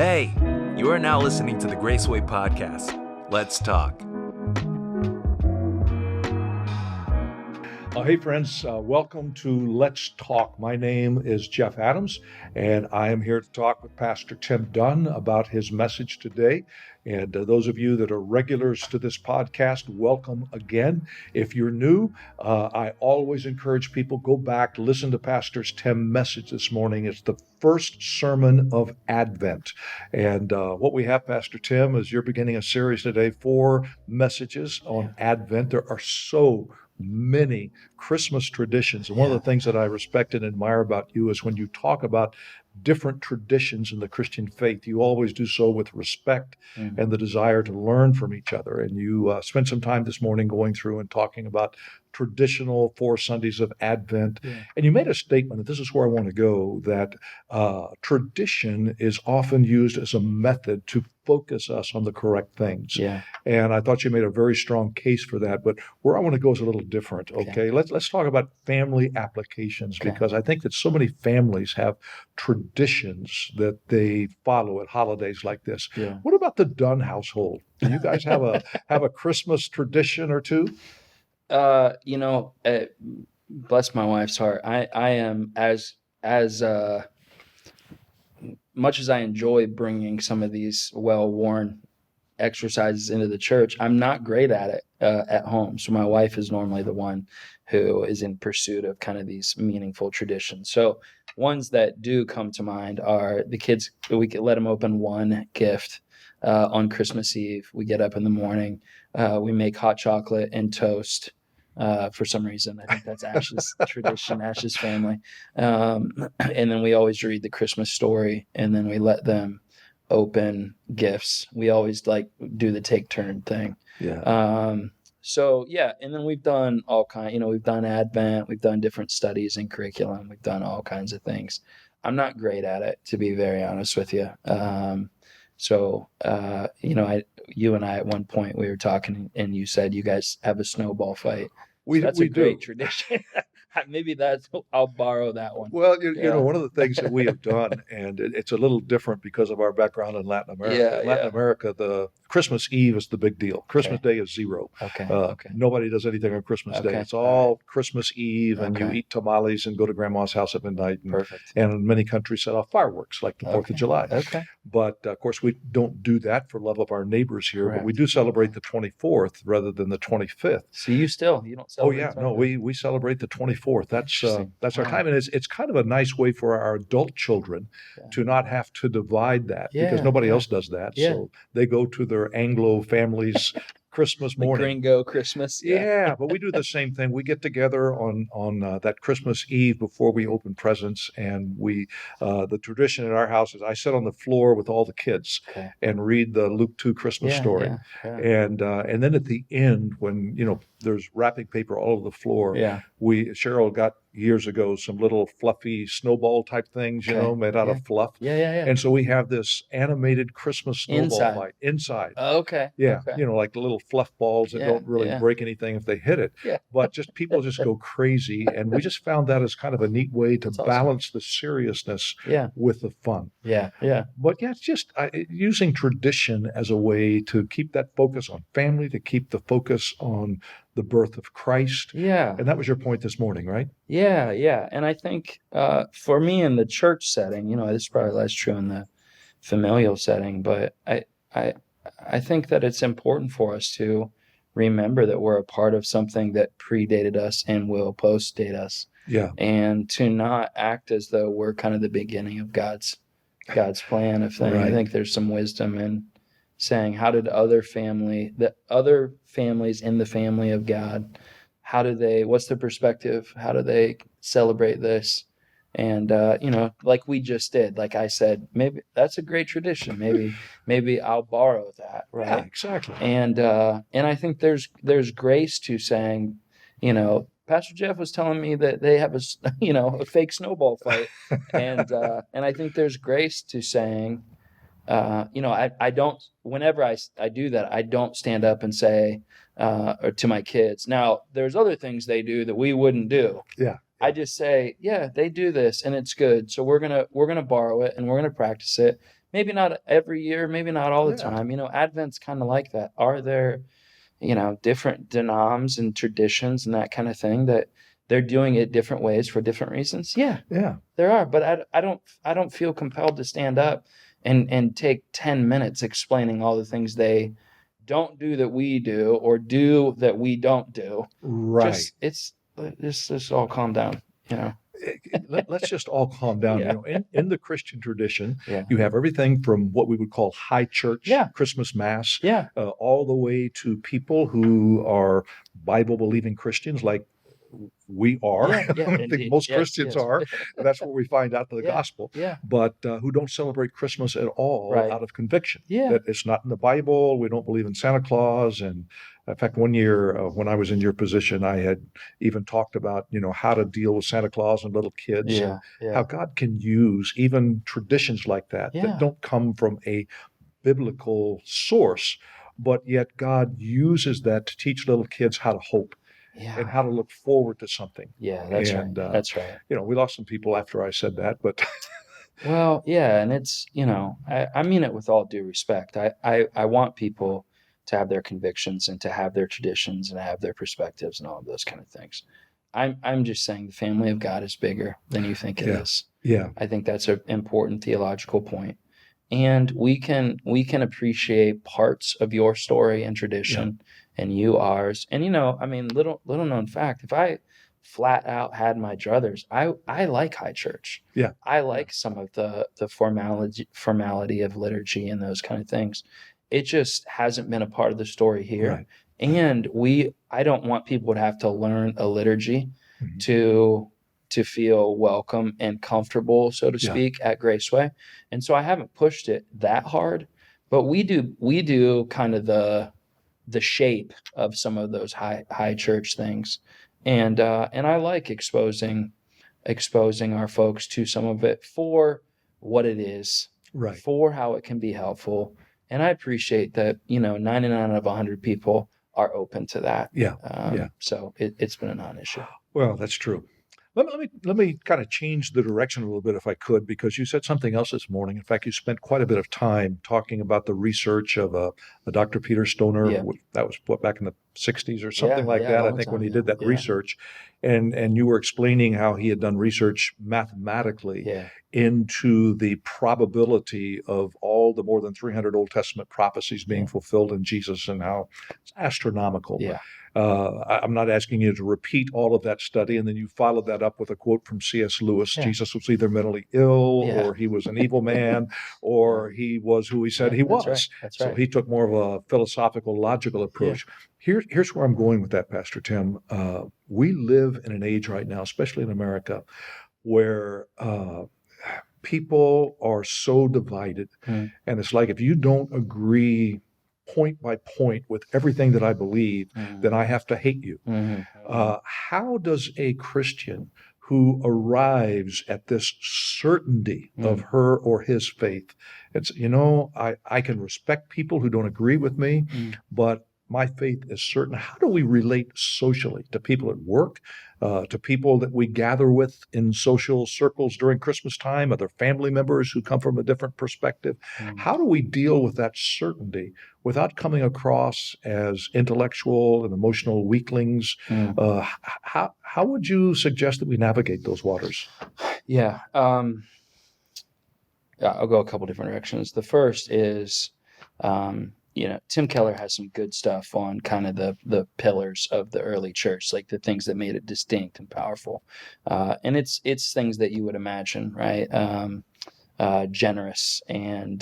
Hey, you are now listening to the Graceway Podcast. Let's talk. Hey friends, welcome to Let's Talk. My name is Jeff Adams, and I am here to talk with Pastor Tim Dunn about his message today. And those of you that are regulars to this podcast, welcome again. If you're new, I always encourage people, go back, listen to Pastor Tim's message this morning. It's the first sermon of Advent. And what we have, Pastor Tim, is you're beginning a series today, 4 messages on Advent. There are so many Christmas traditions. And one of the things that I respect and admire about you is when you talk about different traditions in the Christian faith, you always do so with respect and the desire to learn from each other. And you spent some time this morning going through and talking about traditional 4 Sundays of Advent. And you made a statement, and this is where I want to go, that tradition is often used as a method to focus us on the correct things. And I thought you made a very strong case for that. But where I want to go is a little different. Okay. Let's talk about family applications, because I think that so many families have traditions that they follow at holidays like this. What about the Dunn household? Do you guys have a Christmas tradition or two? Bless my wife's heart. I am as much as I enjoy bringing some of these well-worn exercises into the church, I'm not great at it at home. So my wife is normally the one who is in pursuit of kind of these meaningful traditions. So ones that do come to mind are the kids. We could let them open one gift on Christmas Eve. We get up in the morning. We make hot chocolate and toast. For some reason, I think that's Ash's tradition, Ash's family. And then we always read the Christmas story, and then we let them open gifts. We always do the take turn thing. And then we've done all kinds, we've done Advent, we've done different studies and curriculum, we've done all kinds of things. I'm not great at it, to be very honest with you. You and I at one point we were talking, and you said you guys have a snowball fight. That's a great tradition. Maybe I'll borrow that one. Well, one of the things that we have done, and it's a little different because of our background in Latin America. In Latin America, the Christmas Eve is the big deal. Christmas Day is zero. Nobody does anything on Christmas Day. It's all Christmas Eve, and you eat tamales and go to grandma's house at midnight. And in many countries set off fireworks like the 4th of July. But of course, we don't do that for love of our neighbors here. But we do celebrate the 24th rather than the 25th. So you don't celebrate? No, we celebrate the 24th. That's our time, and it's kind of a nice way for our adult children to not have to divide that, because nobody else does that. So they go to their Anglo families Christmas morning. Gringo Christmas. But we do the same thing. We get together on that Christmas Eve before we open presents, and the tradition in our house is I sit on the floor with all the kids and read the Luke 2 Christmas story. And then at the end, when there's wrapping paper all over the floor, Cheryl got years ago some little fluffy snowball type things, made out of fluff. And so we have this animated Christmas snowball fight inside. Like the little fluff balls that don't really break anything if they hit it. But people just go crazy. And we just found that as kind of a neat way to balance the seriousness with the fun. But it's just using tradition as a way to keep that focus on family, to keep the focus on the birth of Christ. And that was your point this morning, right? And I think for me in the church setting, this is probably less true in the familial setting, but I think that it's important for us to remember that we're a part of something that predated us and will post-date us. And to not act as though we're kind of the beginning of God's plan of thing. I think there's some wisdom in saying, how did other families in the family of God, what's the perspective? How do they celebrate this? And, like we just did, like I said, maybe that's a great tradition. Maybe I'll borrow that. Right. Yeah, exactly. And I think there's grace to saying, Pastor Jeff was telling me that they have a fake snowball fight. And I think there's grace to saying, I don't, whenever I do that, I don't stand up and say, or to my kids. Now, there's other things they do that we wouldn't do. I just say, they do this and it's good. So we're going to borrow it and we're going to practice it maybe not every year, maybe not all the Yeah. time. Advent's kind of like that. Are there, different denoms and traditions and that kind of thing that they're doing it different ways for different reasons? Yeah, Yeah. there are, but I don't feel compelled to stand up and take 10 minutes explaining all the things they don't do that we do or do that we don't do. Right. Just all calm down, you know. Let's just all calm down. Yeah. In the Christian tradition, Yeah. you have everything from what we would call high church, Yeah. Christmas Mass, Yeah. all the way to people who are Bible believing Christians like we are. Yeah. Yeah. I think Indeed. most Yes. Christians Yes. are. That's where we find out the Yeah. gospel, Yeah. but who don't celebrate Christmas at all Right. out of conviction. Yeah. That it's not in the Bible. We don't believe in Santa Claus. And in fact, one year when I was in your position, I had even talked about, how to deal with Santa Claus and little kids Yeah. and Yeah. how God can use even traditions like that Yeah. that don't come from a biblical source, but yet God uses that to teach little kids how to hope and Yeah. how to look forward to something. Yeah. That's right. And, That's right. we lost some people after I said that, but Well, yeah, and it's, I mean it with all due respect. I want people to have their convictions and to have their traditions and have their perspectives and all of those kind of things. I'm just saying the family of God is bigger than you think it Yeah. is. yeah, I think that's an important theological point. And we can appreciate parts of your story and tradition and you ours. And I mean, little known fact, if I flat out had my druthers, I like high church. Yeah. I like some of the formality of liturgy and those kind of things. It just hasn't been a part of the story here. Right. And I don't want people to have to learn a liturgy Mhm. to feel welcome and comfortable, so to Yeah. speak, at Graceway. And so I haven't pushed it that hard, but we do kind of the shape of some of those high church things. And I like exposing our folks to some of it for what it is, Right. for how it can be helpful. And I appreciate that, 99 out of 100 people are open to that. Yeah. So it's been a non-issue. Well, that's true. Let me kind of change the direction a little bit if I could, because you said something else this morning. In fact, you spent quite a bit of time talking about the research of a Dr. Peter Stoner. Yeah. That was back in the 60s or something Yeah, like yeah, that, I long think, when time, he did that yeah. research. And you were explaining how he had done research mathematically Yeah. into the probability of all the more than 300 Old Testament prophecies being Yeah. fulfilled in Jesus and how it's astronomical. Yeah. I'm not asking you to repeat all of that study, and then you followed that up with a quote from C.S. Lewis. Yeah. Jesus was either mentally ill, Yeah. or he was an evil man, or he was who he said he was. That's right. That's So right. he took more of a philosophical, logical approach. Here's where I'm going with that, Pastor Tim. We live in an age right now, especially in America, where people are so divided. Mm. And it's like, if you don't agree point by point with everything that I believe, then I have to hate you. Mhm. How does a Christian who arrives at this certainty of her or his faith, it's, I can respect people who don't agree with me, but my faith is certain. How do we relate socially to people at work, to people that we gather with in social circles during Christmas time, other family members who come from a different perspective? How do we deal with that certainty without coming across as intellectual and emotional weaklings? How would you suggest that we navigate those waters? Yeah. I'll go a couple different directions. The first is, Tim Keller has some good stuff on kind of the pillars of the early church, like the things that made it distinct and powerful. And it's things that you would imagine, right? Generous and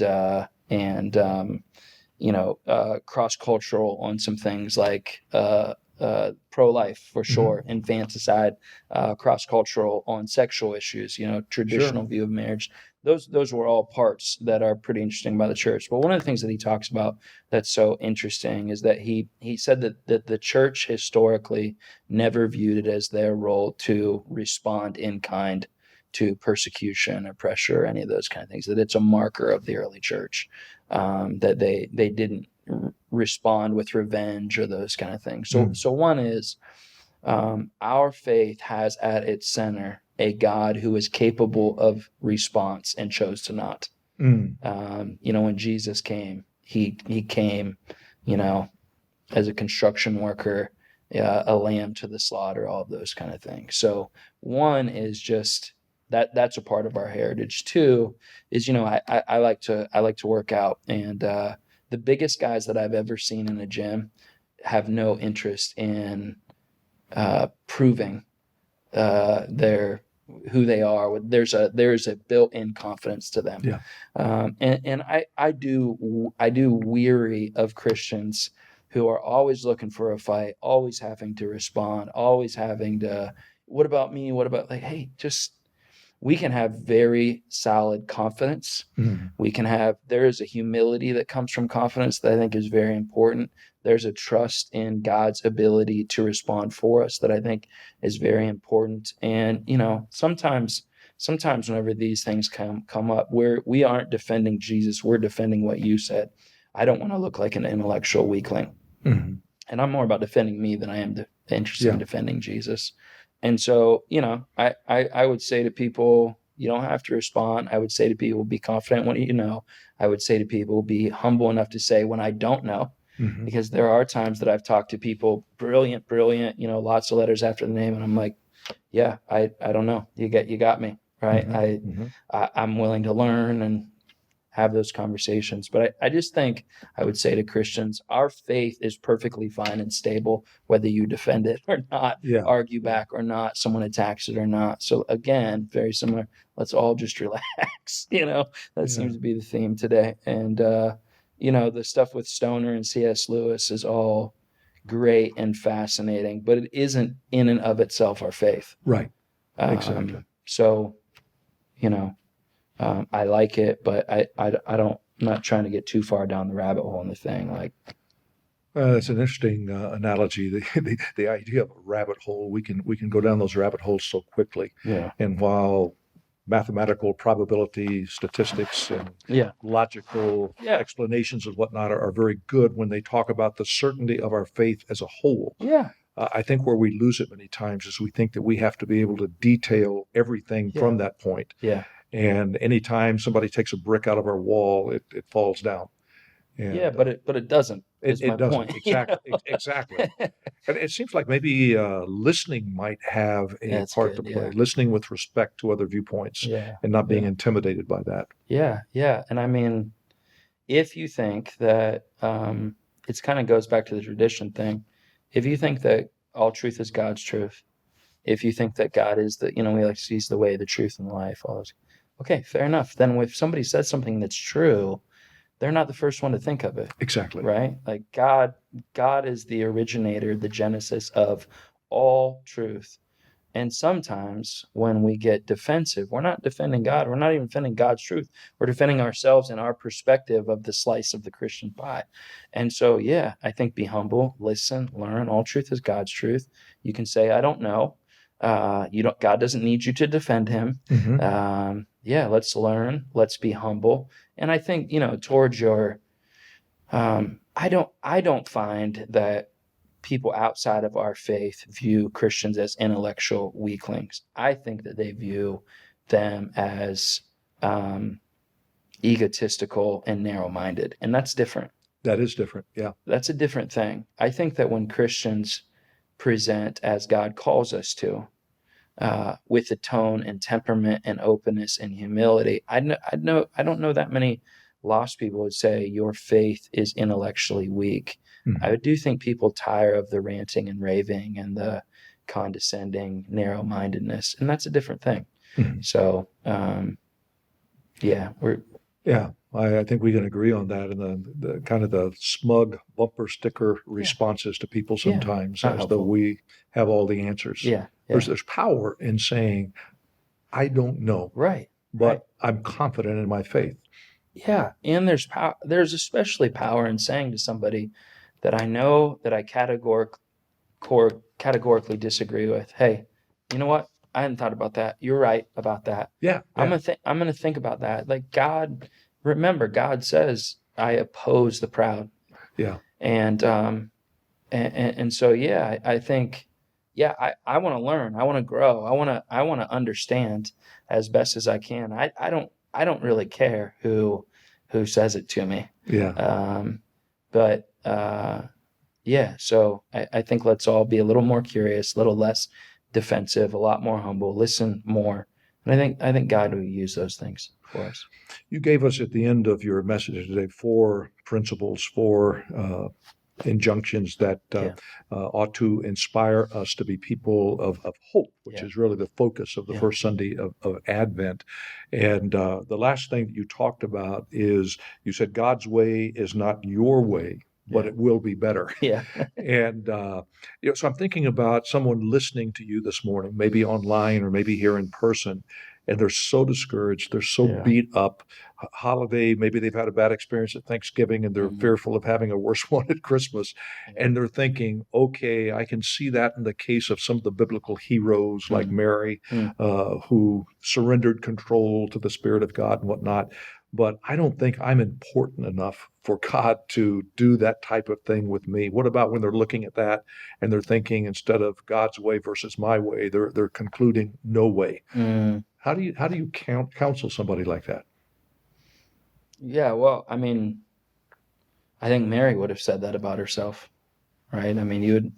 cross-cultural on some things like pro-life for sure, infanticide, cross-cultural on sexual issues, traditional view of marriage. Those were all parts that are pretty interesting about the church. But one of the things that he talks about that's so interesting is that he said that the church historically never viewed it as their role to respond in kind to persecution or pressure or any of those kind of things, that it's a marker of the early church, that they didn't respond with revenge or those kind of things. So one is, our faith has at its center a God who is capable of response and chose to not. When Jesus came, he came, as a construction worker, a lamb to the slaughter, all of those kind of things. So one is just that's a part of our heritage. Two is, I like to work out, and the biggest guys that I've ever seen in a gym have no interest in proving their who they are. There's a built-in confidence to them. Yeah. And I do weary of Christians who are always looking for a fight, always having to respond, always having to, what about me? What about, like, hey, we can have very solid confidence. There is a humility that comes from confidence that I think is very important. There's a trust in God's ability to respond for us that I think is very important. And, sometimes whenever these things come up, we aren't defending Jesus, we're defending what you said. I don't want to look like an intellectual weakling. And I'm more about defending me than I am interested in defending Jesus. And so, I would say to people, you don't have to respond. I would say to people, be confident when you know. I would say to people, be humble enough to say when I don't know, because there are times that I've talked to people, brilliant, lots of letters after the name. And I'm like, yeah, I don't know. You got me, right? I'm willing to learn and have those conversations. But I just think I would say to Christians, our faith is perfectly fine and stable, whether you defend it or not, argue back or not, someone attacks it or not. So again, very similar. Let's all just relax. That seems to be the theme today. And, the stuff with Stoner and C.S. Lewis is all great and fascinating, but it isn't in and of itself our faith. Right. Exactly. So, I like it, but I'm not trying to get too far down the rabbit hole in the thing. Like, it's an interesting analogy. The idea of a rabbit hole. We can go down those rabbit holes so quickly. Yeah. And while mathematical probability, statistics, and logical explanations and whatnot are very good when they talk about the certainty of our faith as a whole. Yeah. I think where we lose it many times is we think that we have to be able to detail everything from that point. Yeah. And anytime somebody takes a brick out of our wall, it falls down. And, but it doesn't. It doesn't. Point. Exactly. And it seems like maybe listening might have a part to play. Listening with respect to other viewpoints and not being intimidated by that. Yeah. And I mean, if you think that it kind of goes back to the tradition thing. If you think that all truth is God's truth, if you think that God is He's the way, the truth, and the life, all those. Okay, fair enough. Then if somebody says something that's true, they're not the first one to think of it. Exactly. Right? Like God is the originator, the genesis of all truth. And sometimes when we get defensive, we're not defending God. We're not even defending God's truth. We're defending ourselves and our perspective of the slice of the Christian pie. And so, I think be humble, listen, learn. All truth is God's truth. You can say, I don't know. God doesn't need you to defend him. Let's learn. Let's be humble. And I think, towards your, I don't find that people outside of our faith view Christians as intellectual weaklings. I think that they view them as egotistical and narrow-minded, and that's different. That is different, yeah. That's a different thing. I think that when Christians present as God calls us to, with a tone and temperament and openness and humility, I don't know that many lost people would say your faith is intellectually weak. I do think people tire of the ranting and raving and the condescending narrow-mindedness, and that's a different thing. So, I think we can agree on that. And the kind of the smug bumper sticker responses to people sometimes, as though we have all the answers. There's power in saying, I don't know, but I'm confident in my faith. Yeah, and there's power. There's especially power in saying to somebody that I know that I categorically disagree with, hey, you know what? I hadn't thought about that. You're right about that. I'm gonna think about that. Like God, remember, God says, I oppose the proud. And so I think I want to learn. I want to grow. I want to understand as best as I can. I don't I don't really care who says it to me. Yeah. But yeah, so I think let's all be a little more curious, a little less defensive, a lot more humble, listen more. And I think God will use those things for us. You gave us at the end of your message today 4 principles, 4 injunctions that Yeah. ought to inspire us to be people of hope, which Yeah. is really the focus of the Yeah. first Sunday of Advent. And the last thing that you talked about is you said God's way is not your way, but Yeah. it will be better. Yeah. And so I'm thinking about someone listening to you this morning, maybe online or maybe here in person, and they're so discouraged, they're so Yeah. beat up. Holiday, maybe they've had a bad experience at Thanksgiving and they're Mhm. fearful of having a worse one at Christmas. And they're thinking, okay, I can see that in the case of some of the biblical heroes like Mhm. Mary, Mm. who surrendered control to the Spirit of God and whatnot. But I don't think I'm important enough for God to do that type of thing with me. What about when they're looking at that and they're thinking, instead of God's way versus my way, they're concluding no way? Mm. How do you counsel somebody like that? Yeah, well, I mean, I think Mary would have said that about herself, right? I mean, you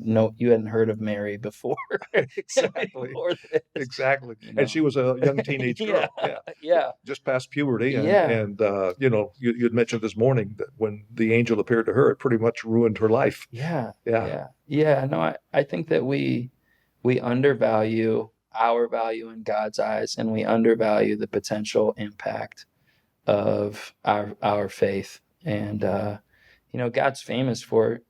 hadn't heard of Mary before, Exactly. before this, Exactly. you And know. she was a young teenage Yeah, girl. Yeah. yeah, Just past puberty. yeah, And you'd mentioned this morning that when the angel appeared to her, it pretty much ruined her life. yeah, Yeah. yeah, yeah. No, I think that we undervalue our value in God's eyes, and we undervalue the potential impact of our faith. And God's famous for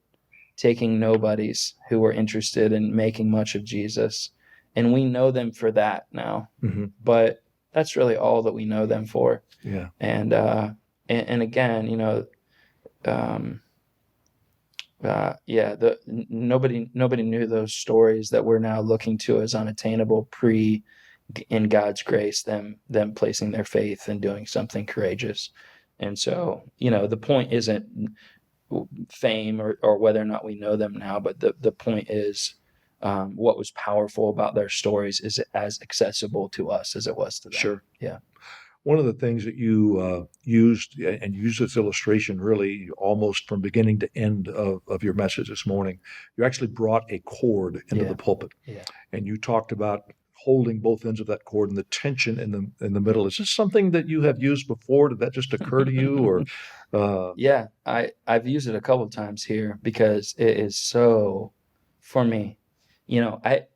taking nobodies who were interested in making much of Jesus, and we know them for that now. Hmm. But that's really all that we know them for. Yeah. And again, nobody knew those stories that we're now looking to as unattainable in God's grace, them placing their faith and doing something courageous. And so, the point isn't fame or whether or not we know them now, but the point is, what was powerful about their stories is as accessible to us as it was to them. Sure. Yeah. One of the things that you used, and use this illustration really almost from beginning to end of your message this morning, you actually brought a cord into the pulpit. Yeah. And you talked about holding both ends of that cord and the tension in the middle. Is this something that you have used before? Did that just occur to you, or? Yeah, I've used it a couple of times here because it is so, for me, I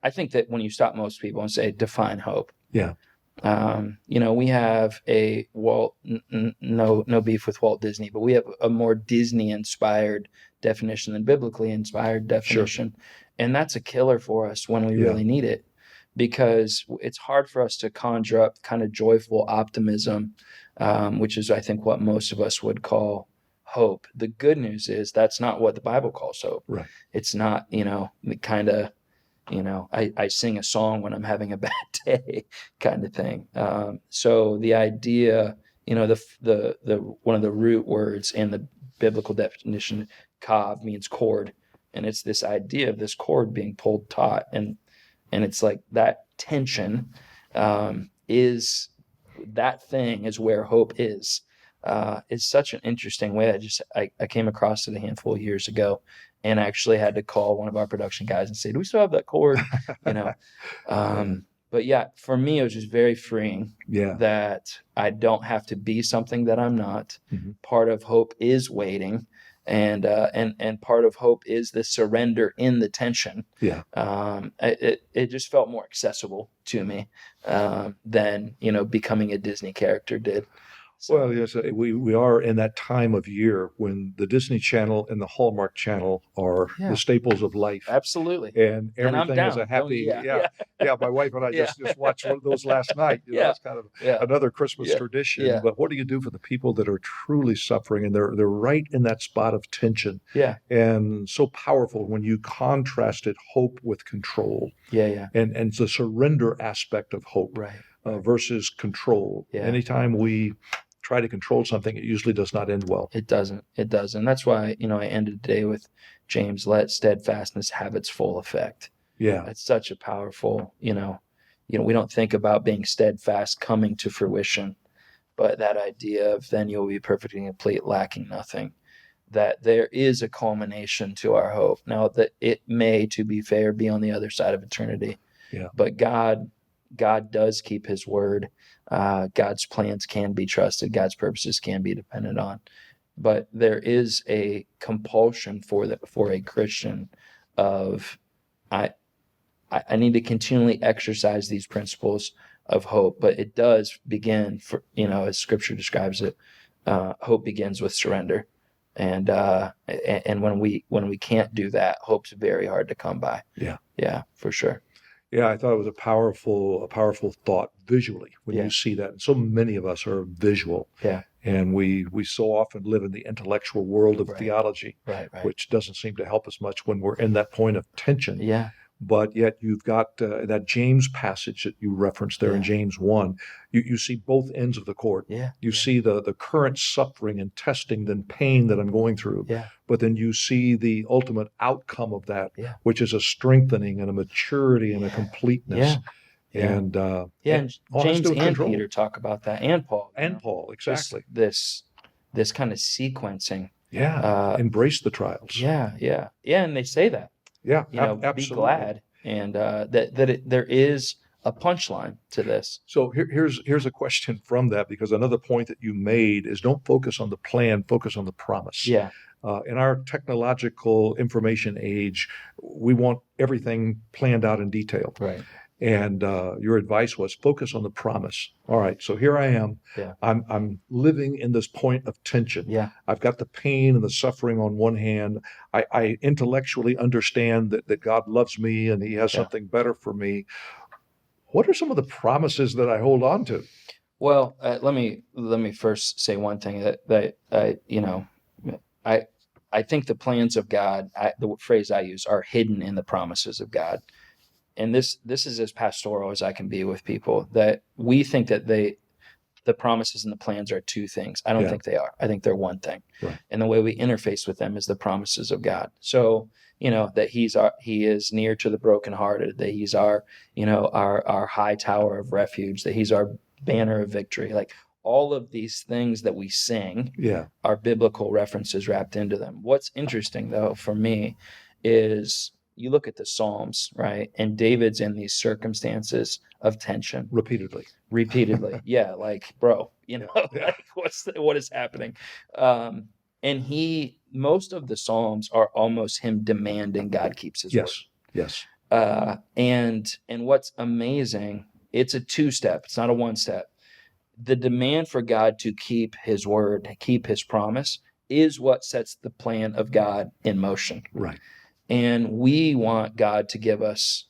think that when you stop most people and say define hope, Yeah. we have no beef with Walt Disney, but we have a more Disney inspired definition than biblically inspired definition. Sure. And that's a killer for us when we really need it, because it's hard for us to conjure up kind of joyful optimism, which is, I think, what most of us would call hope. The good news is that's not what the Bible calls hope. Right. It's not, kind of, I sing a song when I'm having a bad day kind of thing. So the idea, the one of the root words in the biblical definition, kav, means cord. And it's this idea of this cord being pulled taut. And it's like that tension is where hope is. It's such an interesting way. I came across it a handful of years ago, and actually had to call one of our production guys and say, "Do we still have that cord?" But yeah, for me, it was just very freeing. Yeah. That I don't have to be something that I'm not. Mm-hmm. Part of hope is waiting, and part of hope is the surrender in the tension. Yeah. It just felt more accessible to me than becoming a Disney character did. So. Well, yes, we are in that time of year when the Disney Channel and the Hallmark Channel are the staples of life. Absolutely. And everything is a happy. Yeah. My wife and I just watched one of those last night. It's kind of another Christmas tradition. Yeah. But what do you do for the people that are truly suffering, and they're right in that spot of tension? Yeah. And so powerful when you contrasted hope with control. Yeah. And the surrender aspect of hope. Right. Versus control. Yeah. Anytime we try to control something, it usually does not end well. It doesn't. And that's why, I ended today with James, let steadfastness have its full effect. Yeah. That's such a powerful, we don't think about being steadfast coming to fruition, but that idea of then you'll be perfect and complete, lacking nothing, that there is a culmination to our hope. Now that it may, to be fair, be on the other side of eternity, but God does keep his word. God's plans can be trusted. God's purposes can be depended on. But there is a compulsion for a Christian of I need to continually exercise these principles of hope. But it does begin as Scripture describes it. Hope begins with surrender, and when we can't do that, hope's very hard to come by. Yeah, for sure. Yeah, I thought it was a powerful thought visually when you see that. And so many of us are visual. Yeah. And we so often live in the intellectual world of theology, which doesn't seem to help us much when we're in that point of tension. Yeah. But yet you've got that James passage that you referenced there in James 1. You see both ends of the cord. You see the current suffering and testing and pain that I'm going through. But then you see the ultimate outcome of that, which is a strengthening and a maturity and a completeness. And James and Peter talk about that, and Paul. And Paul, exactly. This kind of sequencing. Embrace the trials. And they say that. Absolutely. Be glad, and there is a punchline to this. So here's a question from that, because another point that you made is don't focus on the plan, focus on the promise. In our technological information age, we want everything planned out in detail. Right. And your advice was focus on the promise. All right, so here I am. I'm living in this point of tension. I've got the pain and the suffering on one hand. I intellectually understand that God loves me and he has something better for me. What are some of the promises that I hold on to? Well, let me first say one thing that I think the plans of God, the phrase I use, are hidden in the promises of God. And this is as pastoral as I can be with people, that we think that the promises and the plans are two things. I don't think they are. I think they're one thing. Right. And the way we interface with them is the promises of God. So, that he is near to the brokenhearted, that he's our high tower of refuge, that he's our banner of victory. Like all of these things that we sing are biblical references wrapped into them. What's interesting though for me is you look at the Psalms, right? And David's in these circumstances of tension. Repeatedly. Like, bro, like what is happening? And most of the Psalms are almost him demanding God keeps his word. Yes. And what's amazing, it's a two-step. It's not a one-step. The demand for God to keep his word, keep his promise, is what sets the plan of God in motion. Right. And we want God to give us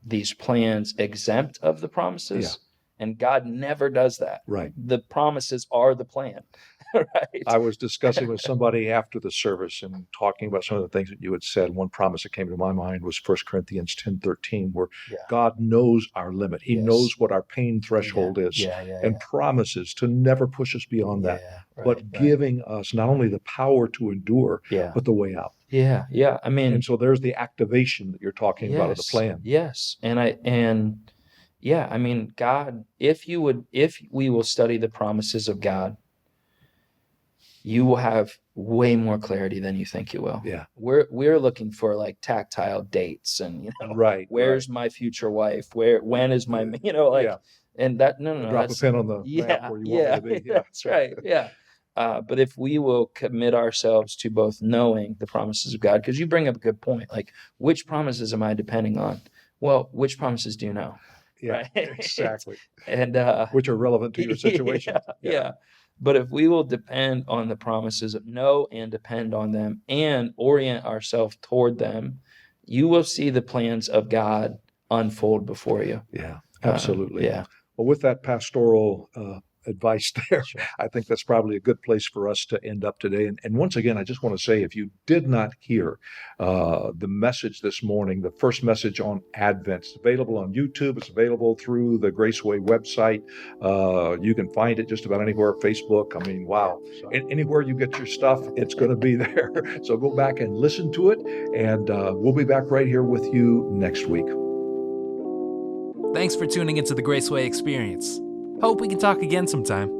these plans exempt of the promises. And God never does that. Right. The promises are the plan. Right. I was discussing with somebody after the service and talking about some of the things that you had said. One promise that came to my mind was 1 Corinthians 10:13, where God knows our limit. He knows what our pain threshold is and promises to never push us beyond that, but giving us not only the power to endure, but the way out. I mean, and so there's the activation that you're talking about of the plan. I mean, God, if we will study the promises of God, you will have way more clarity than you think you will. We're looking for like tactile dates and where's my future wife? When is my and that no drop a pin on the map where you want me to be. That's right. But if we will commit ourselves to both knowing the promises of God, because you bring up a good point, like which promises am I depending on? Well, which promises do you know? Exactly. And which are relevant to your situation. But if we will depend on the promises of know and depend on them and orient ourselves toward them, you will see the plans of God unfold before you. Absolutely. Well, with that pastoral advice there, I think that's probably a good place for us to end up today. And once again, I just want to say, if you did not hear the message this morning, the first message on Advent, it's available on YouTube. It's available through the Graceway website. You can find it just about anywhere, Facebook. I mean, wow. Anywhere you get your stuff, it's going to be there. So go back and listen to it. And we'll be back right here with you next week. Thanks for tuning into the Graceway Experience. Hope we can talk again sometime.